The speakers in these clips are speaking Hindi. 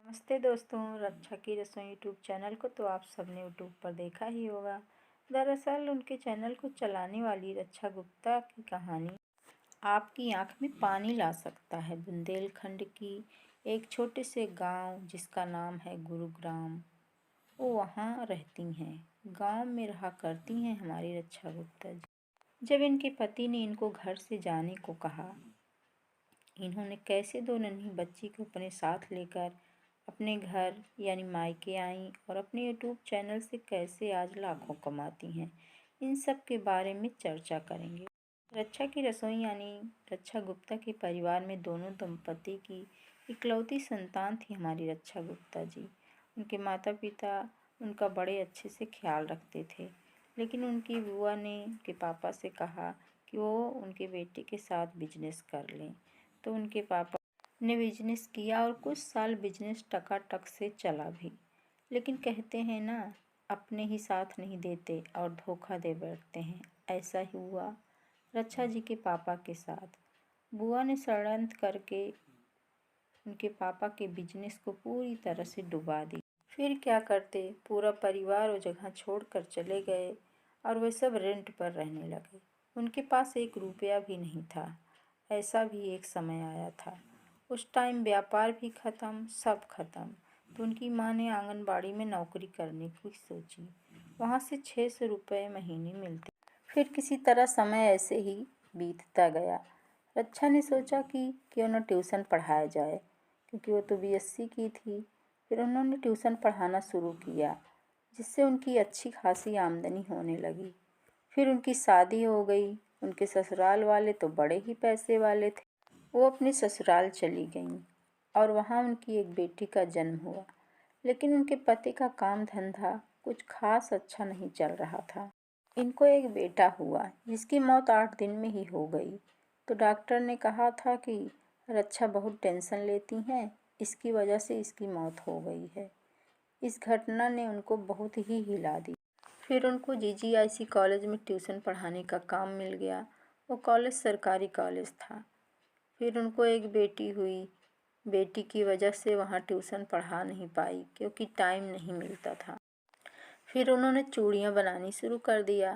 नमस्ते दोस्तों, रक्षा की रसोई यूट्यूब चैनल को तो आप सबने यूट्यूब पर देखा ही होगा। दरअसल उनके चैनल को चलाने वाली रक्षा गुप्ता की कहानी आपकी आंख में पानी ला सकता है। बुंदेलखंड की एक छोटे से गांव जिसका नाम है गुरुग्राम, वो वहाँ रहती हैं। गांव में रहा करती हैं हमारी रक्षा गुप्ता जी। जब इनके पति ने इनको घर से जाने को कहा, इन्होंने कैसे दो नन्ही बच्ची को अपने साथ लेकर अपने घर यानी मायके आईं और अपने यूट्यूब चैनल से कैसे आज लाखों कमाती हैं, इन सब के बारे में चर्चा करेंगे। रक्षा की रसोई यानी रक्षा गुप्ता के परिवार में दोनों दंपति की इकलौती संतान थी हमारी रक्षा गुप्ता जी। उनके माता पिता उनका बड़े अच्छे से ख्याल रखते थे, लेकिन उनकी बुआ ने उनके पापा से कहा कि वो उनके बेटे के साथ बिजनेस कर लें। तो उनके पापा ने बिजनेस किया और कुछ साल बिजनेस टकाटक से चला भी। लेकिन कहते हैं ना, अपने ही साथ नहीं देते और धोखा दे बैठते हैं। ऐसा ही हुआ रक्षा जी के पापा के साथ। बुआ ने षड्यंत्र करके उनके पापा के बिजनेस को पूरी तरह से डुबा दी। फिर क्या करते, पूरा परिवार वो जगह छोड़कर चले गए और वे सब रेंट पर रहने लगे। उनके पास एक रुपया भी नहीं था। ऐसा भी एक समय आया था। उस टाइम व्यापार भी ख़त्म, सब ख़त्म। तो उनकी माँ ने आंगनबाड़ी में नौकरी करने की सोची। वहाँ से 600 रुपये महीने मिलते। फिर किसी तरह समय ऐसे ही बीतता गया। रक्षा ने सोचा कि क्यों न ट्यूशन पढ़ाया जाए, क्योंकि वो तो बीएससी की थी। फिर उन्होंने ट्यूशन पढ़ाना शुरू किया, जिससे उनकी अच्छी खासी आमदनी होने लगी। फिर उनकी शादी हो गई। उनके ससुराल वाले तो बड़े ही पैसे वाले थे। वो अपने ससुराल चली गईं और वहाँ उनकी एक बेटी का जन्म हुआ। लेकिन उनके पति का काम धंधा कुछ खास अच्छा नहीं चल रहा था। इनको एक बेटा हुआ जिसकी मौत 8 दिन में ही हो गई। तो डॉक्टर ने कहा था कि रक्षा बहुत टेंशन लेती हैं, इसकी वजह से इसकी मौत हो गई है। इस घटना ने उनको बहुत ही हिला दी। फिर उनको जीजीआईसी कॉलेज में ट्यूशन पढ़ाने का काम मिल गया। वो कॉलेज सरकारी कॉलेज था। फिर उनको एक बेटी हुई। बेटी की वजह से वहाँ ट्यूशन पढ़ा नहीं पाई, क्योंकि टाइम नहीं मिलता था। फिर उन्होंने चूड़ियाँ बनानी शुरू कर दिया,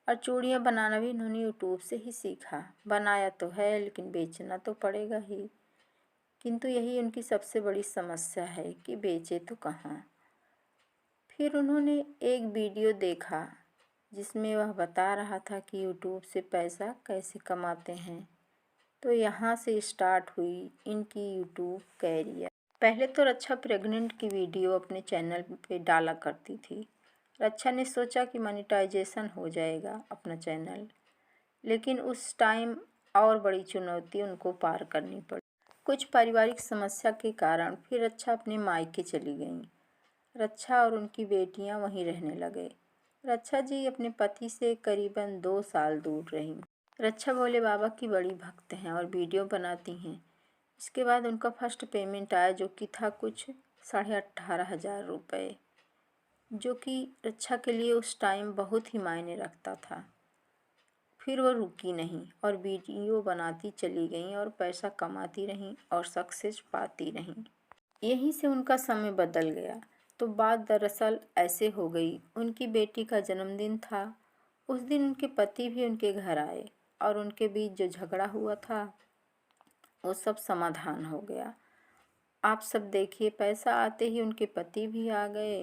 और चूड़ियाँ बनाना भी उन्होंने यूट्यूब से ही सीखा। बनाया तो है, लेकिन बेचना तो पड़ेगा ही। किंतु यही उनकी सबसे बड़ी समस्या है कि बेचे तो कहाँ। फिर उन्होंने एक वीडियो देखा जिसमें वह बता रहा था कि यूट्यूब से पैसा कैसे कमाते हैं। तो यहाँ से स्टार्ट हुई इनकी यूट्यूब कैरियर। पहले तो रक्षा प्रेग्नेंट की वीडियो अपने चैनल पे डाला करती थी। रक्षा ने सोचा कि मोनेटाइजेशन हो जाएगा अपना चैनल, लेकिन उस टाइम और बड़ी चुनौती उनको पार करनी पड़ी। कुछ पारिवारिक समस्या के कारण फिर रक्षा अपने मायके चली गईं। रक्षा और उनकी बेटियां वहीं रहने लगे। रक्षा जी अपने पति से करीबन 2 साल दूर रहीं। रक्षा भोले बाबा की बड़ी भक्त हैं और वीडियो बनाती हैं। इसके बाद उनका फर्स्ट पेमेंट आया, जो कि था कुछ 18,500 रुपये, जो कि रक्षा के लिए उस टाइम बहुत ही मायने रखता था। फिर वो रुकी नहीं और वीडियो बनाती चली गईं और पैसा कमाती रहीं और सक्सेस पाती रहीं। यहीं से उनका समय बदल गया। तो बात दरअसल ऐसे हो गई, उनकी बेटी का जन्मदिन था। उस दिन उनके पति भी उनके घर आए और उनके बीच जो झगड़ा हुआ था वो सब समाधान हो गया। आप सब देखिए, पैसा आते ही उनके पति भी आ गए।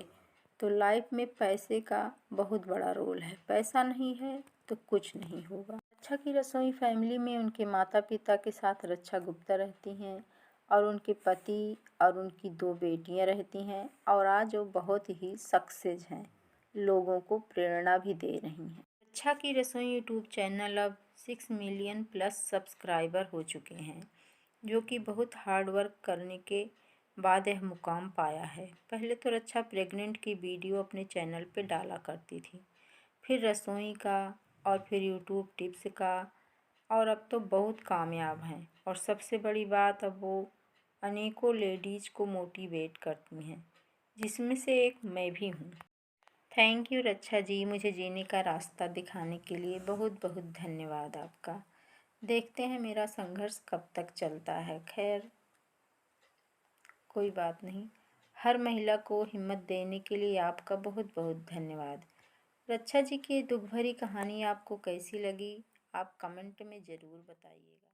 तो लाइफ में पैसे का बहुत बड़ा रोल है। पैसा नहीं है तो कुछ नहीं होगा। रक्षा की रसोई फैमिली में उनके माता पिता के साथ रक्षा गुप्ता रहती हैं और उनके पति और उनकी 2 बेटियां रहती हैं, और आज वो बहुत ही सक्सेस हैं, लोगों को प्रेरणा भी दे रही हैं। रक्षा की रसोई यूट्यूब चैनल अब 6 मिलियन प्लस सब्सक्राइबर हो चुके हैं, जो कि बहुत हार्ड वर्क करने के बाद यह मुकाम पाया है। पहले तो रक्षा प्रेग्नेंट की वीडियो अपने चैनल पे डाला करती थी, फिर रसोई का, और फिर यूट्यूब टिप्स का, और अब तो बहुत कामयाब हैं। और सबसे बड़ी बात, अब वो अनेकों लेडीज़ को मोटिवेट करती हैं, जिसमें से एक मैं भी हूँ। थैंक यू रक्षा जी, मुझे जीने का रास्ता दिखाने के लिए बहुत बहुत धन्यवाद आपका। देखते हैं मेरा संघर्ष कब तक चलता है। खैर, कोई बात नहीं, हर महिला को हिम्मत देने के लिए आपका बहुत बहुत धन्यवाद। रक्षा जी की दुख भरी कहानी आपको कैसी लगी, आप कमेंट में ज़रूर बताइएगा।